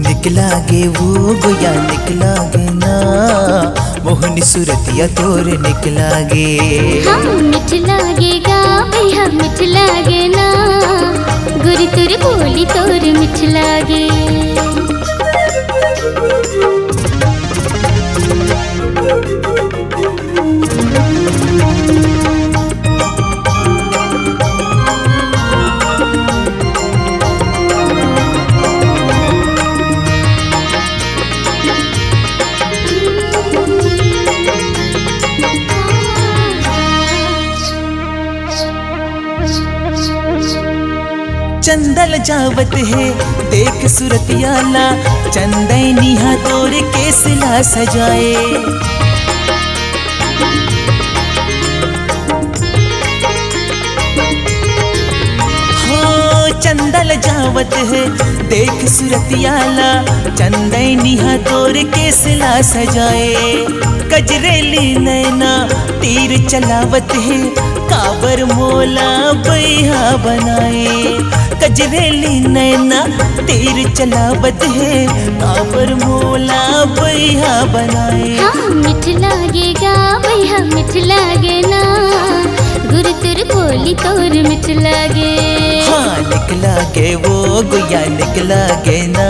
निकलागे वो गोया निकलागे ना मोहनी सूरतिया तोर निकलागे। हम मिठ लागेगा भैया मिठ लागे ना गुरी तुर बोली तोर मिठ लागे। चंदल जावत है देख सुरतियाला चंदैनिया तोर केसला सजाए। हो चंदल जावत है देख सुरतियाला चंदैनिया तोर केसला सजाए। कजरेली नैना तीर चलावत है काबर मोला बैहा बनाए। कजरेली नैना तीर चलावत है काबर मोला बैहा बनाए। हाँ मिठ लागेगा भैया मिठ लागे ना गुरु तुर बोली तोर मिठ लागे। हाँ निकलागे वो गोया निकलागे ना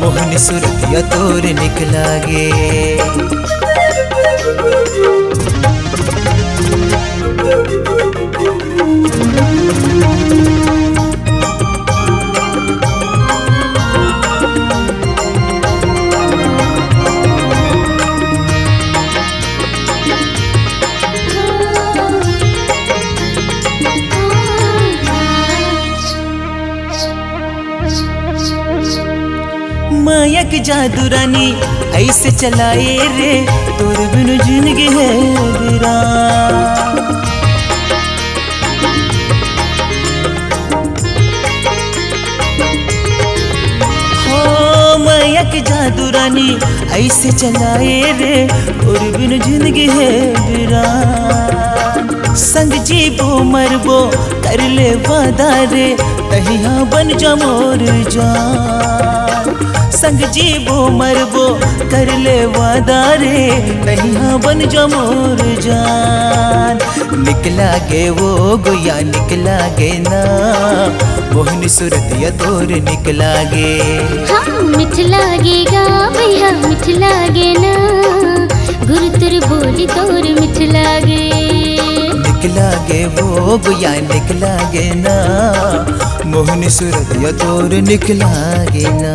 मोहन सुरतिया तोर निकलागे। माया की जादू रानी ऐसे चलाए रे तोर बिनु जिंदगी है वीरान। हो माया की जादू रानी ऐसे चलाए रे तोर बिनु जिंदगी है वीरान। संग जीबो मरबो कर ले वादा रे तहिया बन जा मोर जान। संग जीबो मरबो कर ले वादा रे तहिया बन जा मोर जान। निकलागे वो गोया निकलागे ना मोहनी सूरतिया तोर निकलागे। हाँ मिठ लागेगा भैया मिठ लागे ना गुरु तुर बोली तोर मिठ लागे। निकलागे वो गोया निकलागे ना मोहनी सूरतिया तोर निकलागे ना।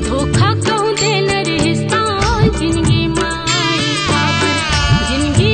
धोखा कहूँ देलर हिस्सा जिंदगी माई जिंदगी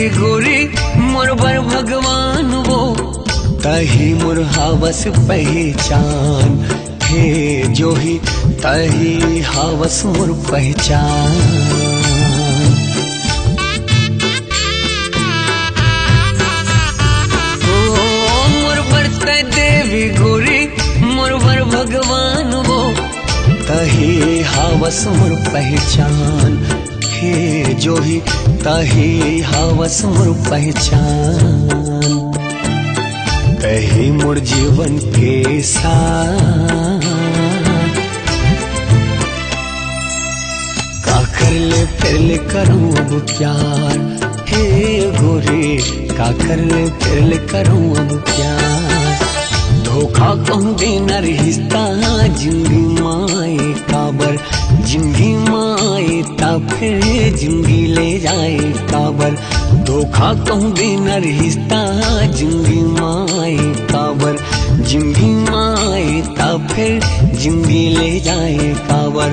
देवी गोरी मोर बर भगवान वो तही मोर हावस पहचान हे जोही तही हावस मोर पहचान देवी गोरी मोर बर भगवान वो तही हावस मोर पहचान हे जोही तही हावस मोर पहचान तही मोर जीवन के साथ का कर ले फिर ले करूं अब प्यार हे गोरी का कर ले फिर ले करूं अब प्यार धोखा कहूँ देना रिश्ता जिंदगी माए काबर जिंदगी माए ता फिर जिंदगी ले जाए काबर धोखा कहूँ देना रिश्ता जिंदगी माए काबर जिंदगी माए ता फिर जिंदगी ले जाए काबर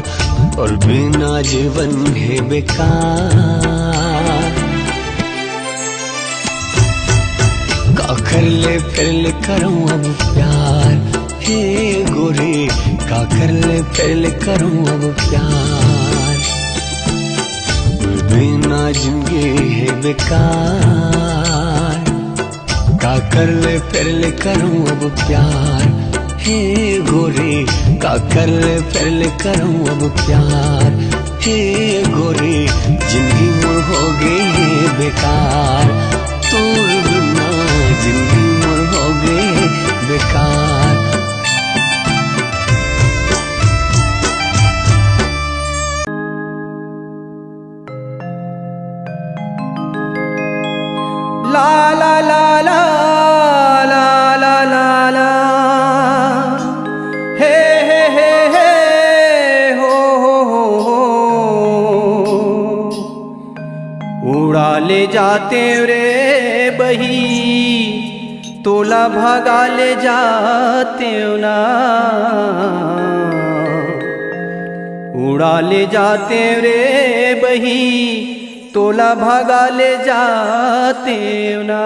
और बिना जीवन है बेकार का कर ले फिर ले करूं अब प्यार हे गोरी का कर ले फिर ले करूं अब प्यार बिना जिंदगी है बेकार का कर ले फिर ले करूं अब प्यार हे गोरी का कर ले फिर ले करूं अब प्यार हे गोरी जिंदगी मोर हो गई है बेकार तोर बिना जिंदगी मोर हो गई बेकार ला ला ला ला ला ला ला ला हे हे हे हे हो उड़ा ले जाते रे बही तोला भगा ले जाते ना उड़ा ले जाते रे बही तोला भगा ले जाते ना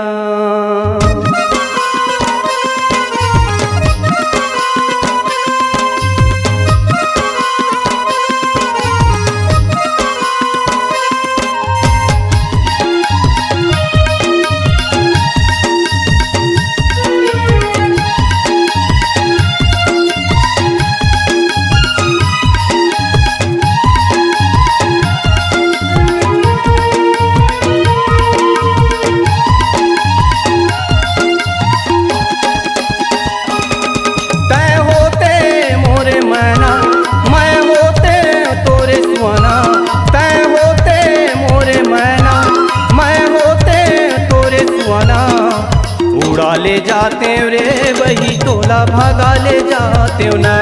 उड़ा ले जाते रे वही तोला भगा ले जाते ना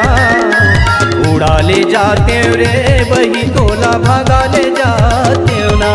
उड़ा ले जाते रे वही तोला भगा ले जाते ना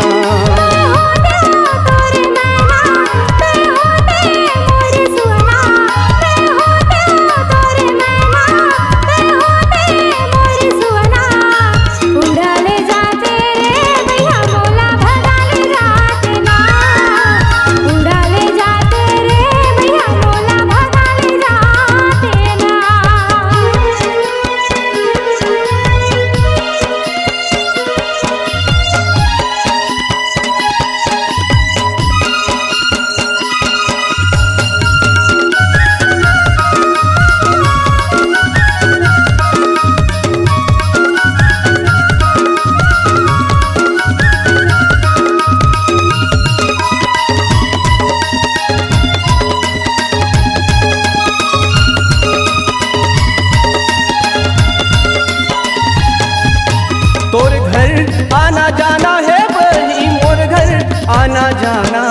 तोर घर आना जाना है बही मोर घर आना जाना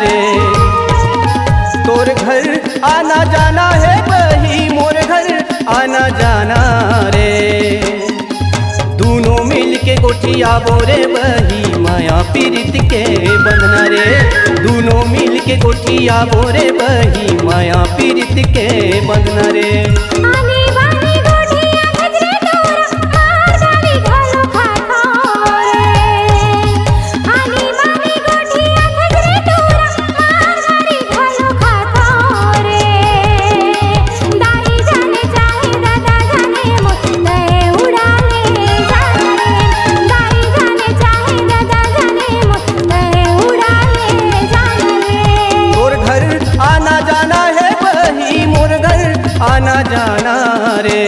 रे तोर घर आना जाना है बही मोर घर आना जाना रे दोनों मिल के गोठिया बोरे बही माया पीरित के बंधना रे दोनों मिल के गोठिया बोरे बही माया पीरित के बंधना रे आनी बानी गोठिया खजरे तोरा रे।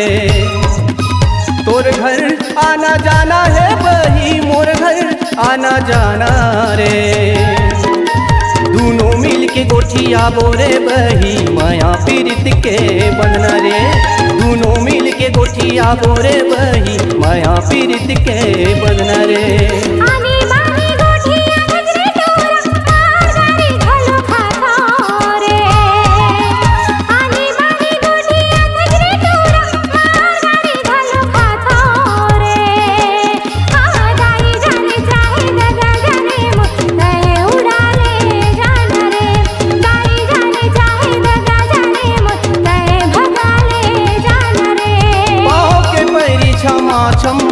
तोर घर आना जाना है बही, मोर घर आना जाना रे। दोनों मिल के गोठिया बोरे बही, माया पीरित के बंधना रे। दोनों मिल के गोठिया बोरे बही, माया पीरित के बंधना रे।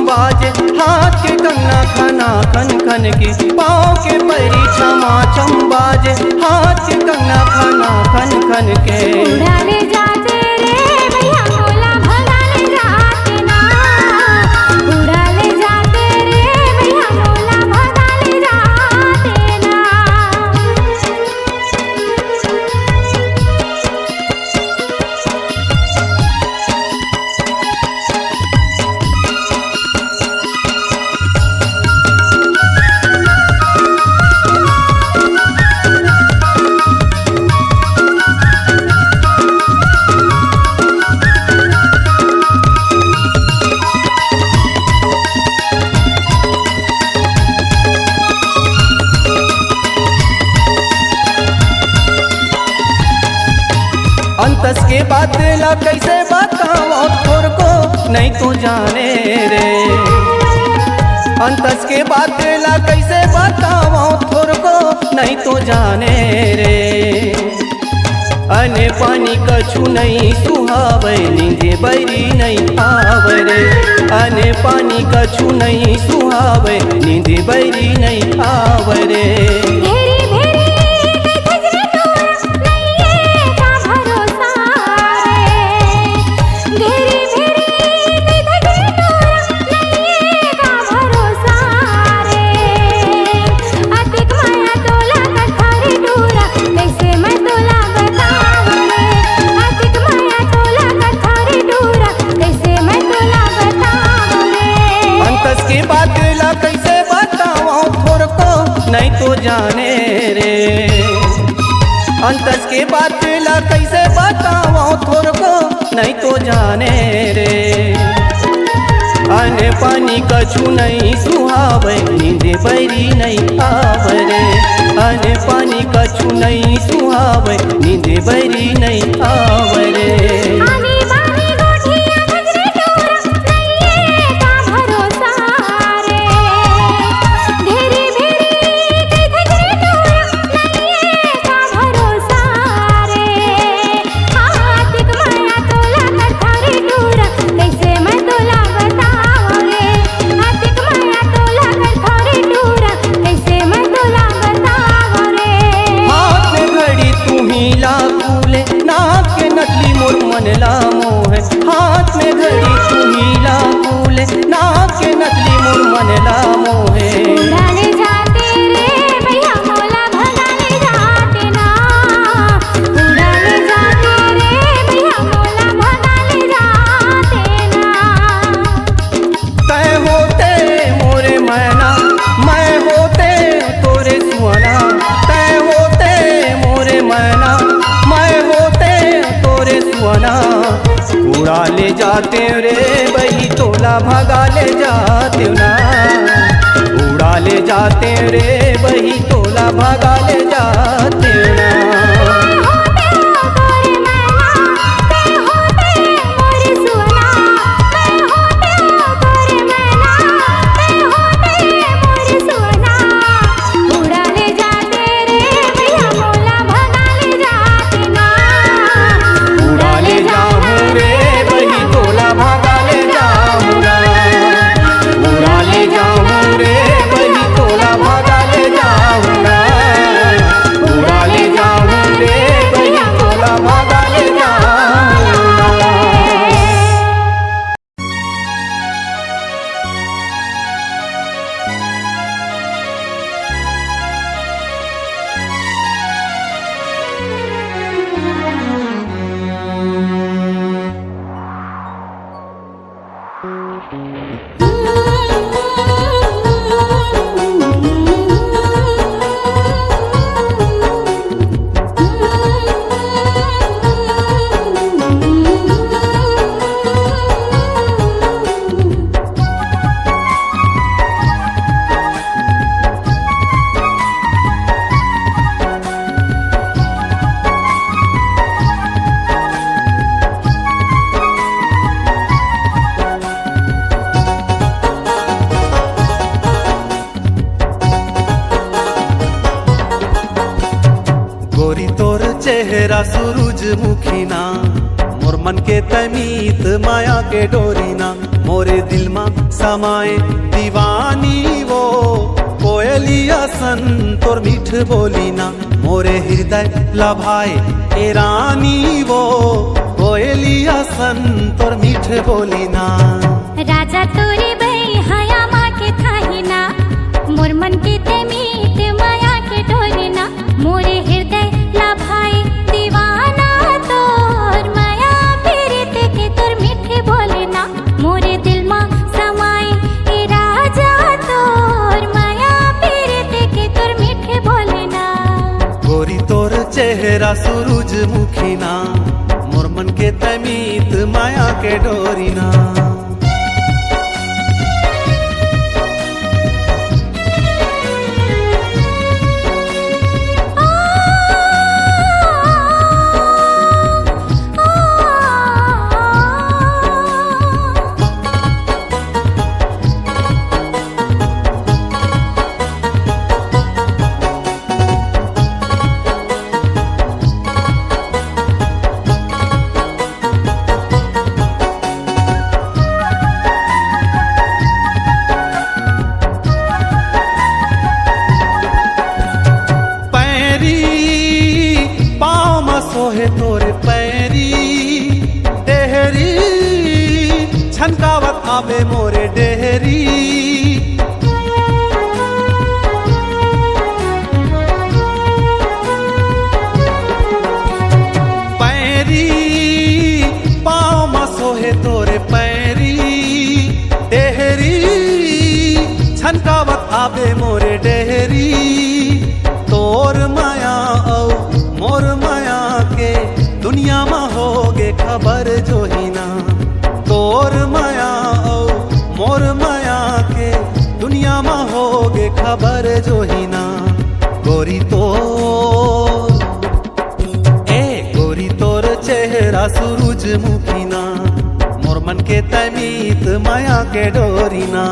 बाजे हाथ के कंगना खना खन खन के, पाँव के पैरी छमा छम बाजे हाथ के कंगना खना खन खन के। उड़ाले जाते रे भैया मोला भगाले जाते ना, उड़ाले जाते रे भैया मोला भगाले जाते ना। अंतस के बात ला कैसे बताओ तोर को नहीं तो जाने रे। अंतस के बात ला कैसे बताओ तोर को नहीं तो जाने रे। अने पानी कछु नहीं सुहावे, नींदे बैरी नहीं आवे रे। अने पानी कछु नहीं सुहावे, नींदे बैरी नहीं आवे रे। कैसे बताओ थोर को नहीं तो जाने रे। अंतस के बात ला कैसे बताओ थोर को नहीं तो जाने रे। अने पानी कछु नहीं सुहावे, नींदे बैरी नहीं आवे रे। अने पानी कछु नहीं सुहावे, नींदे बैरी नहीं आवे रे। मनला मोह हाथ में घड़ी सुनीला फूले, नाक के नकली मोर मनला मोहे। उड़ाले जाते रे भैया मोला भगाले जाते ना, उड़ाले जाते रे भैया मोला भगाले जाते ना। तय होते मोरे मैना, मैं होते तोरे सुहाना। तय होते मोरे मैना, मैं होते तोरे सुहाना। उड़ा ले जाते रे बही तोला भगा ले जाते ना। उड़ा ले जाते रे बही तोला भगा ले जाते ना। उड़ा ले जाऊं चेहरा सूरजमुखी ना मोर मन के तमीत माया के डोरी ना मोरे दिल मा समाए दीवानी वो कोयलिया सन तोर मीठ बोली ना मोरे हृदय लभाए ए रानी वो कोयलिया सन तोर मीठ बोली ना राजा तोरे बई हया माँ के थाही ना मोर मन के ते मीत माया के डोरे ना मोरे हृदय लभाए दीवाना तोर माया पीरित के तोर मीठे बोले ना मोरे दिल मा समाए ए राजा तोर माया पीरित के तोर मीठे बोले ना गोरी तोर चेहरा सूरजमुखी ना मोर मन के तमीत माया के डोरी ना सोहे तोरे पैरी डेहरी छनकावत आवे मोरे डेहरी पैरी पाँव मा सोहे तोरे पैरी डेहरी छनकावत आवे मोरे डेहरी तोर माया औ मोर माया के दुनिया में होगे खबर जो ही ना तोर माया ओ मोर माया के दुनिया में होगे खबर जो ही ना गोरी तोर चेहरा सूरजमुखी ना मोर मन के तमीत माया के डोरी ना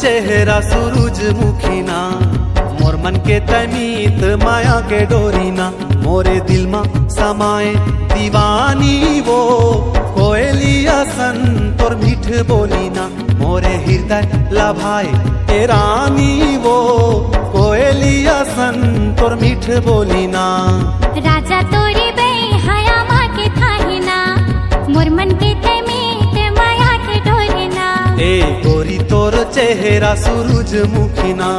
चेहरा सूरजमुखी ना मोर मन के तमीत माया के डोरी ना मोरे दिल मा समाए दीवानी वो कोयलिया सन तोर मीठ बोली ना मोरे हृदय लभाए ए रानी वो कोयलिया सन तोर मीठ बोली ना राजा तोरे बई हया माँ के थाही ना मोर मन के तमीत माया के डोरे ना ए गोरी तोर चेहरा सूरजमुखी ना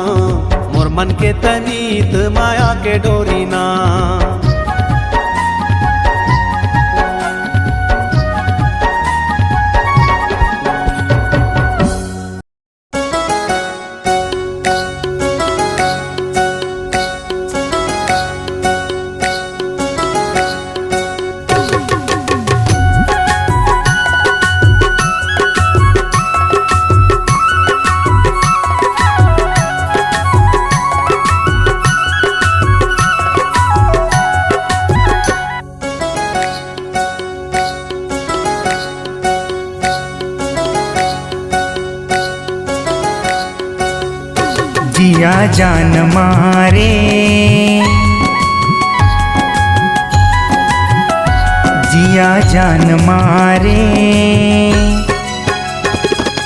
मोर मन के तमीत माया के डोरी ना जिया जान मारे, जिया जान मारे,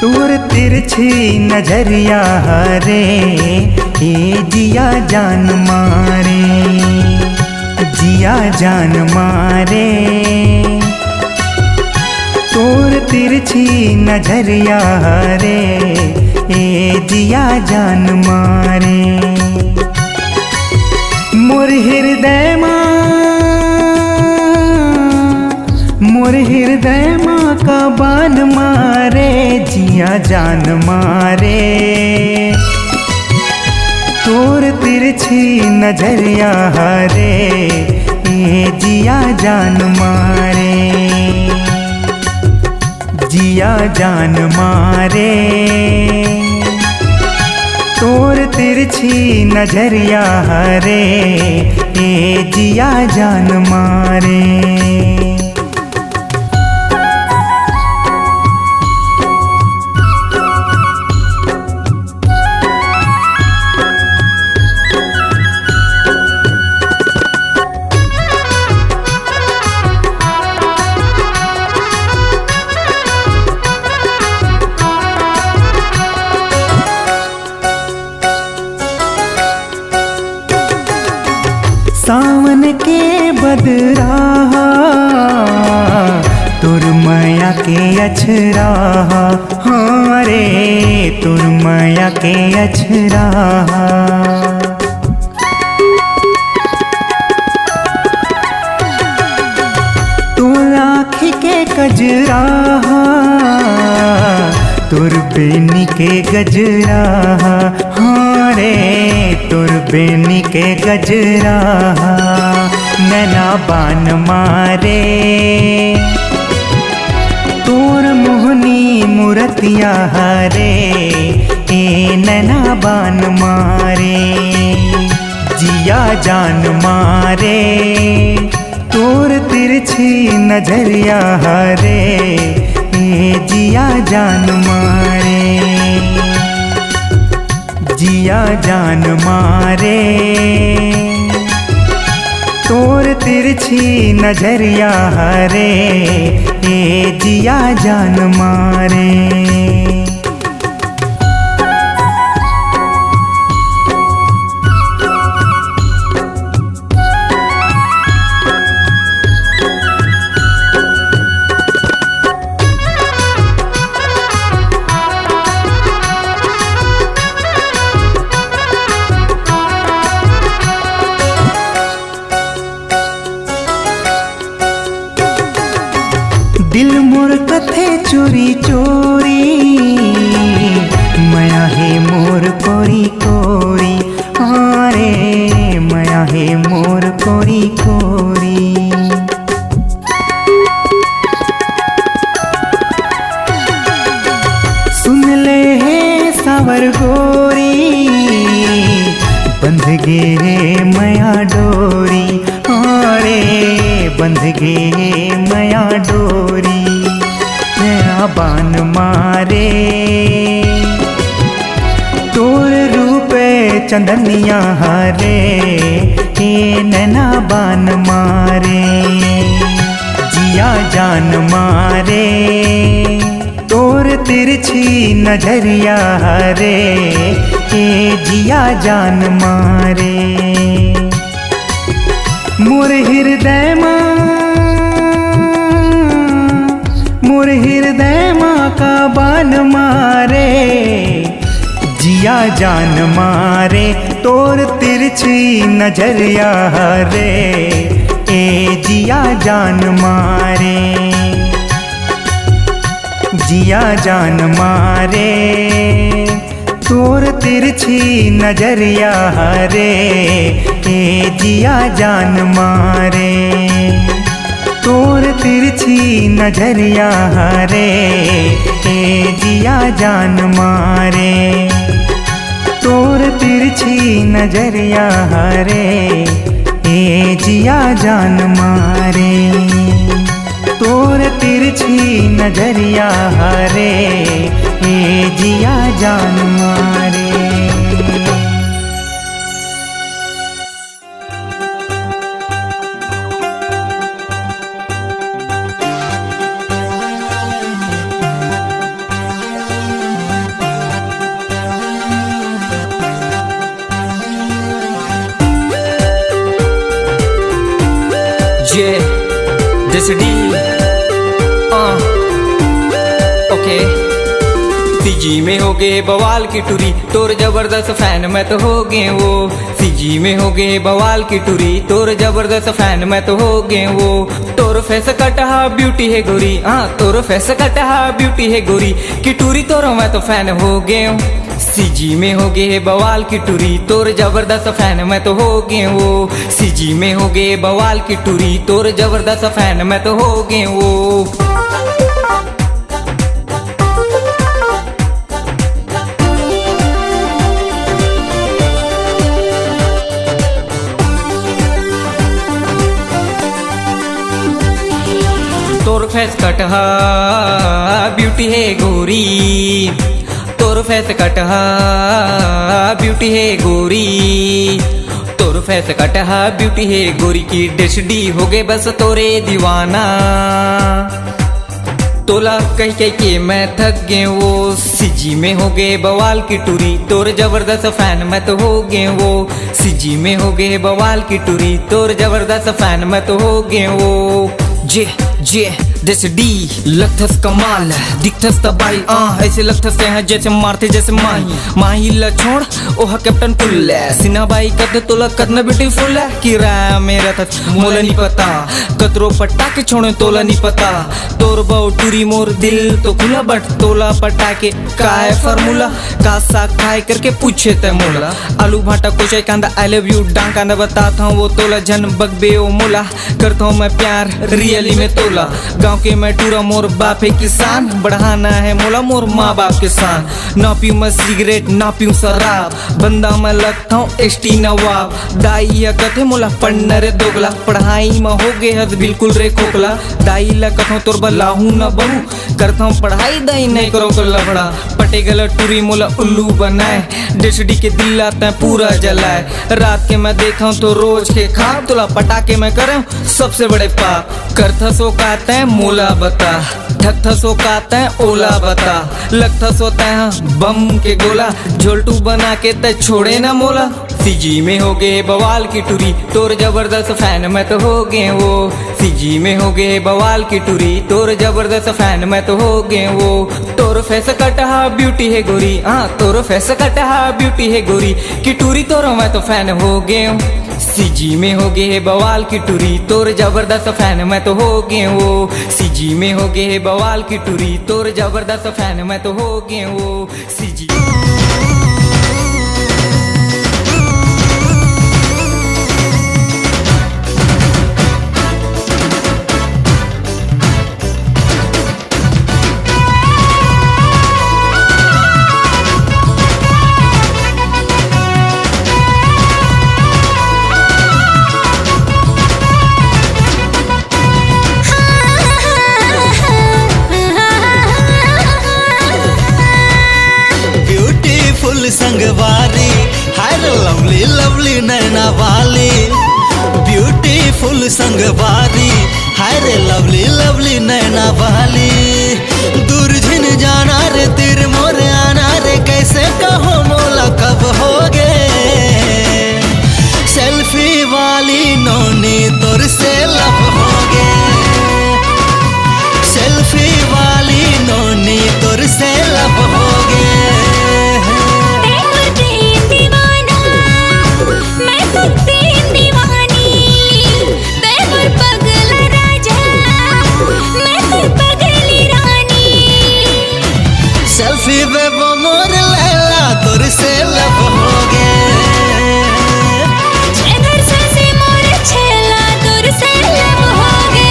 तोर तिरछी नजरिया रे, ए जिया जान मारे, जिया जान मारे, तोर तिरछी नजरिया रे, ए जिया जान मारे। मोर हृदय माँ का बान मारे, जिया जान मारे, तोर तिरछी नजरिया रे, ए जिया जान मारे, जिया जान मारे, तोर तिरछी नजरिया रे, ए जिया जान मारे। सावन के बदरा, तुर माया के अछरा, हाँ रे तुर माया के अछरा, तुर आँखी के कजरा, तुर बेनी के गजरा, हाँ रे तुर बेनी के गजरा, नैना बान मारे, तोर मोहनी मूर्तिया रे, ए नैना बान मारे, जिया जान मारे, तोर तिरछी नजरिया रे, ए जिया जान मारे, जिया जान मारे, तोर तिरछी नजरिया रे, ए जिया जान मारे। दिल मोर कथे चोरी चोरी, माया है मोर कोरी कोरी, रे माया है मोर कोरी कोरी। सुन ले है सावर गोरी, बंध गे माया डोरी, रे बंध गे माया डोरी, नैना बान मारे, तोर रूपे चंदनिया रे, ए नैना बान मारे, जिया जान मारे, तोर तिरछी नजरिया रे, ए जिया जान मारे। मोर हृदय माँ का बान मारे, जिया जान मारे, तोर तिरछी नजरिया रे, ए जिया जान मारे, जिया जान मारे, तोर तिरछी नजरिया रे, ए जिया जान मारे, तोर तिरछी नजरिया रे, ए जिया जान मारे, तोर तिरछी नजरिया रे, ए जिया जान मारे, तोर तिरछी नजरिया रे, ए जिया जान मारे। दिस डी ओके सीजी में हो गए बवाल की टूरी तोर जबरदस्त फैन मैं तो हो गए वो सीजी में हो गए बवाल की टूरी तोर जबरदस्त फैन मैं तो हो गए वो तोर फेस कटहा ब्यूटी है गोरी हाँ तोर फेस कटहा ब्यूटी है गोरी की टूरी तोर मैं तो फैन हो गए सीजी में हो गए बवाल की टूरी तोर जबरदस्त फैन मैं तो हो गए वो सीजी में हो गए बवाल की टूरी तोर जबरदस्त फैन मैं तो हो गए वो तोर फेस कटहा ब्यूटी है गोरी तोर फेस कटहा ब्यूटी है गोरी तोर फेस कटहा ब्यूटी है गोरी की डिश डी हो गए बस तोरे दीवाना तोला कह कह के मैं थक गए वो सीजी में हो गए बवाल की टूरी तोर जबरदस्त फैन मैं तो हो गए वो सीजी में हो गए बवाल की टूरी तोर जबरदस्त फैन मैं तो हो गए वो जे दिस डी लगथस कमाल दिखथस तबाही ऐसे लगथस हैं जैसे मारते जैसे माही ला छोड़ ओहा कैप्टन कुल सिन्हा बाई कद तोला कतना ब्यूटीफुल है किरा मेरा तक मोला नहीं पता कतरो पट्टा के छोड़े तोला नहीं पता तोर बहु टूरी मोर दिल तो खुला बट तोला पट्टा के काय फार्मूला का साग खाए करके पूछे ते मोला आलू भाटा कुछ कांदा आई लव यू डांग कांदा बताता हूँ वो तोला जन बगबे ओ मोला करता हूँ मैं प्यार रियली में तोला गांव के मैं टूरा मोर बाप है किसान बढ़ाना है मोला मोर माँ बाप के साथ ना पीऊं मैं सिगरेट ना पीऊं शराब बंदा मैं लगता हूँ एसटी नवाब दाई या कथे मोला पढ़ना रे दोगला पढ़ाई में हो गए हद बिल्कुल रे खोखला दाई ला कथो तोर बलाहू ना बहू करता हूँ पढ़ाई दाई नहीं करो कर लफड़ा पटे गला टूरी मोला उल्लू बनाए डिशडी के दिल आता है पूरा जलाए रात के मैं देखा हूँ तो रोज के खाब तोला पटाके मैं करे सबसे बड़े पाप करथा सो कहते हैं मोला बता ठगथा सो कहते हैं ओला बता लगथा सोता है बम के गोला झोलटू बना के ते छोड़े ना मोला सीजी में हो गए बवाल की टूरी तोर जबरदस्त फैन मैं तो हो गए वो सीजी में हो गए बवाल की टूरी तोर जबरदस्त फैन मैं तो हो गए वो तोर फेस कटहा ब्यूटी है गोरी हाँ तोर फेस कटहा ब्यूटी है गोरी की टूरी तोर मैं तो फैन हो गए सीजी में हो गए बवाल की टूरी तोर जबरदस्त फैन मैं तो हो गए वो सीजी में हो गए बवाल की टूरी तोर जबरदस्त फैन मैं तो हो गए वो सीजी संगवारी हाय लवली लवली नैना वाली ब्यूटीफुल संगवारी हाय रे लवली लवली नैना वाली दुर्जन जाना रे तिर मोरे आना रे कैसे कहो मोला कब होगे सेल्फी वाली नोनी तोर से लब होगे सेल्फी वाली नोनी तोर से लब होगे सेल्फी में वो मोर लैला तोर से लब होगे इधर से मोर छेला तोर से लब होगे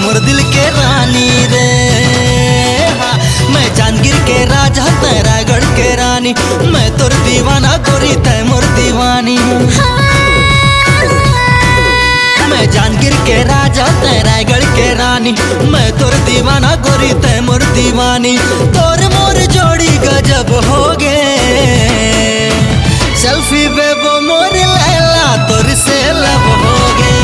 मोर दिल के रानी रे। हाँ, मैं जांजगीर के राजा तै रायगढ़ के रानी, मैं तोर दीवाना गोरी तै मोर दीवानी। मैं जांजगीर के राजा तै रायगढ़ के रानी, मैं तोर दीवाना गोरी तै मोर दीवानी। तोर मोर जोड़ी गजब हो गे, सेल्फी बेबो मोर लैला तोर से लब हो गे।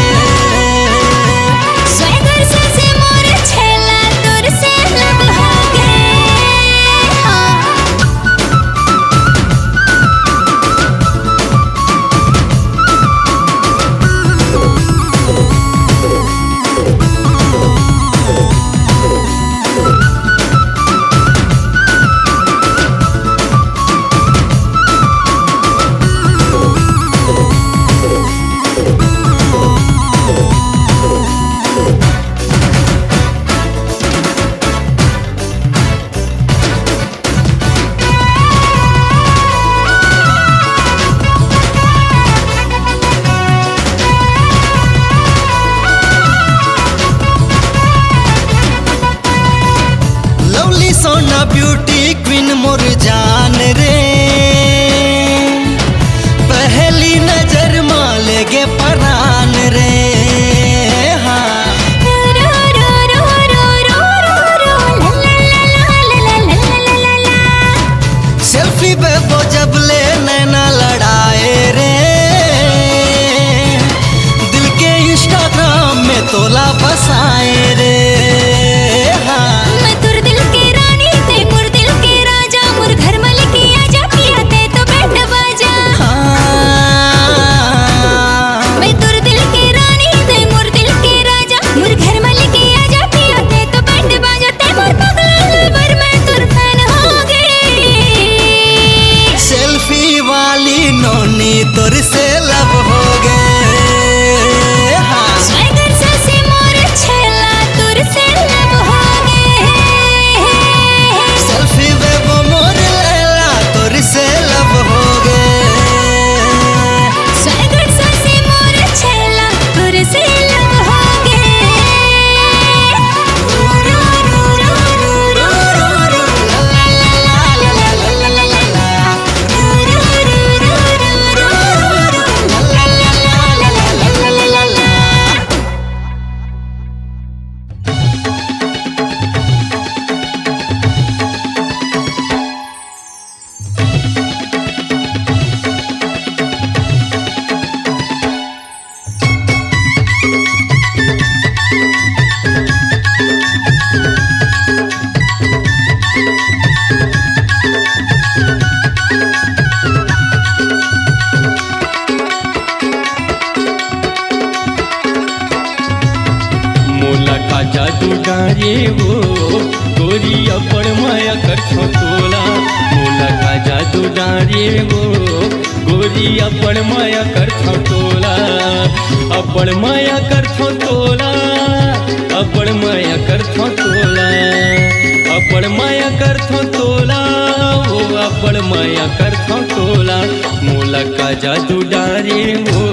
स्वैगर से मोर छेला तोर से लब हो गे। लवली सोना ब्यूटी क्वीन मोर जान रे, पहली नजर माले गे परान रे। हाँ, सेल्फी बेबो जब ले नैना लड़ाए रे, दिल के इंस्टाग्राम में तोला बसाए रे। हाँ, मैं तोर दिल के रानी ते मोर दिल के राजा, मोर घर में लेके आजा पिया ते तो बैंड बाजा। मैं तोर दिल के रानी ते मोर दिल के राजा, मोर घर में लेके आजा पिया ते तो बैंड बाजा। ते मोर पगला पर मैं तोर फैन हो गई। सेल्फी वाली नोनी तोर से लब हो गए। हाँ, स्वैगर से मोर छेला तोर से लब हो गे। सेल्फी बेबो मोर लैला तोर से लब हो गए। स्वैगर से मोर छेला तोर से लब हो गे। मोला का जादू डारे वो गोरी अपन माया कर तोला। मोला का जादू डारे वो गोरी अपन माया कर तोला। अपन माया कर तोला, अपन माया कर तोला, अपन माया कर तोला, वो अपन माया कर तोला। मोला का जादू डारे वो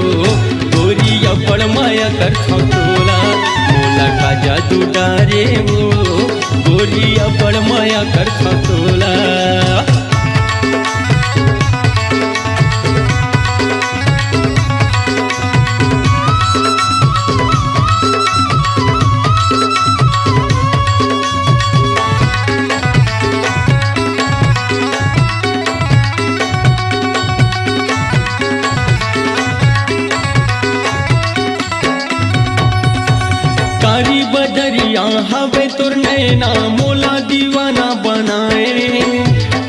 गोरी अपन माया कर तोला। मोला का जादू डारे वो गोरी अपन माया कर तोला। कारी बदरिया हवे तोर नैना मोला दीवाना बनाए।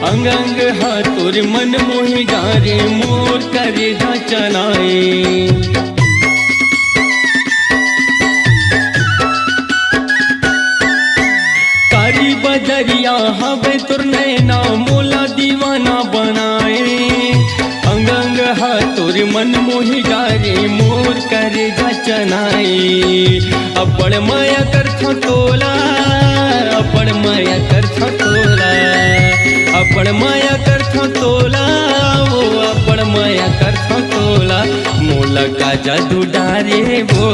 अंग अंग हाथोर मन मोहि डारे मोर करे चलाए। कारी बदरिया हवे तोर नैना मोला दीवाना बनाए। अंग अंग हाथोर मन मोहि डारे मोर करे चनाए। अपन माया कर तोला, अपन माया कर तोला, अपन माया कर तोला, वो अपन माया कर तोला। मोला का का जादू डारे वो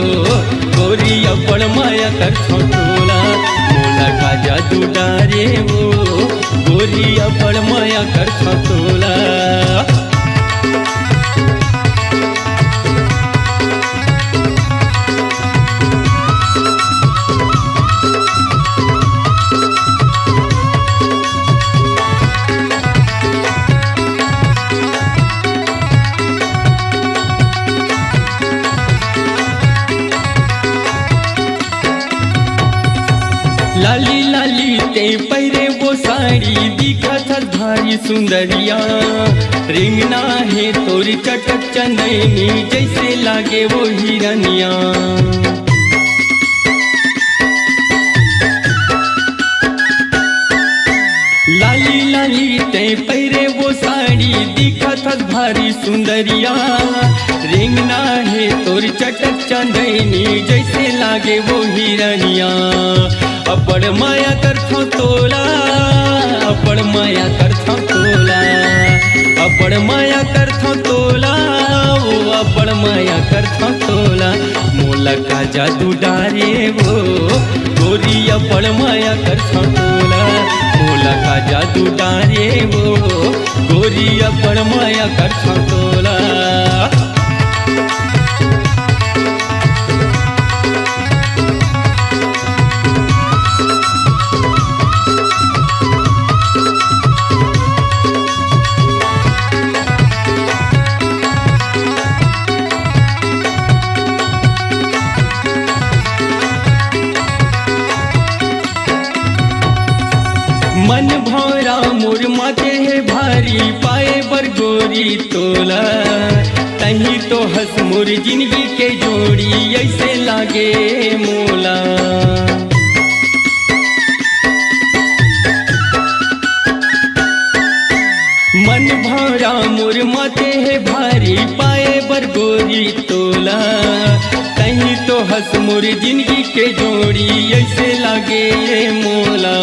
गोरी अपन माया कर तोला मोला का जादू डारे वो गोरी अपन माया कर तोला लाली लाली ते पहरे वो साड़ी दिखत भारी सुंदरिया रिंगना है तोरी चटक चंदनी जैसे लागे वो हिरनिया लाली लाली ते पहरे वो साड़ी दिखत भारी सुंदरिया रिंगना है तोरी चटक चंदनी जैसे लागे वो हिरनिया अपन माया करथो तोला अपन माया करथो तोला अपन माया करथो तोला वो अपन माया करथो तोला मोला का जादू डारे वो गोरी अपन माया करथो तोला मोला का जादू डारे वो गोरी अपन माया करथो तोला मन भौरा मोर माथे है भारी पाए बर गोरी तोला तही तो हंस मोर जिंदगी के जोड़ी ऐसे लागे मोला मन भौरा मोर माथे है भारी पाए बर गोरी तोला तही तो हंस मोर जिंदगी के जोड़ी ऐसे लागे मोला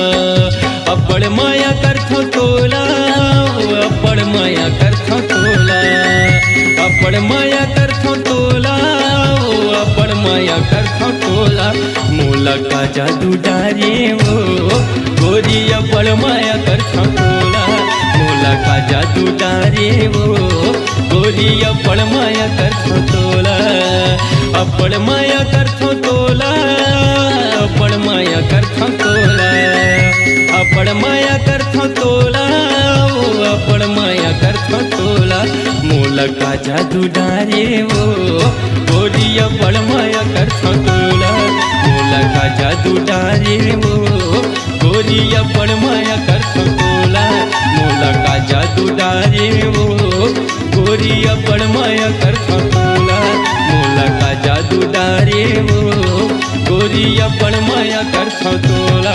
अपन माया करथो तोला अपन माया करथो तोला अपन माया करथो तोला अपन माया करथो तोला मोला का जादू डारे वो गोरी अपन माया करथो तोला मोला का जादू डारे वो गोरी अपन माया करथो तोला अपन माया करथो तोला अपन माया करथो तोला अपन माया करथो तोला अपन माया करथो तोला मोला का जादू डारे वो गोरी अपन माया करथो तोला मोला का जादू डारे वो गोरी अपन माया करथो तोला मोला का जादू डारे वो गोरी अपन माया करथो तोला मोला का जादू डारे वो गोरी अपन माया करथो तोला।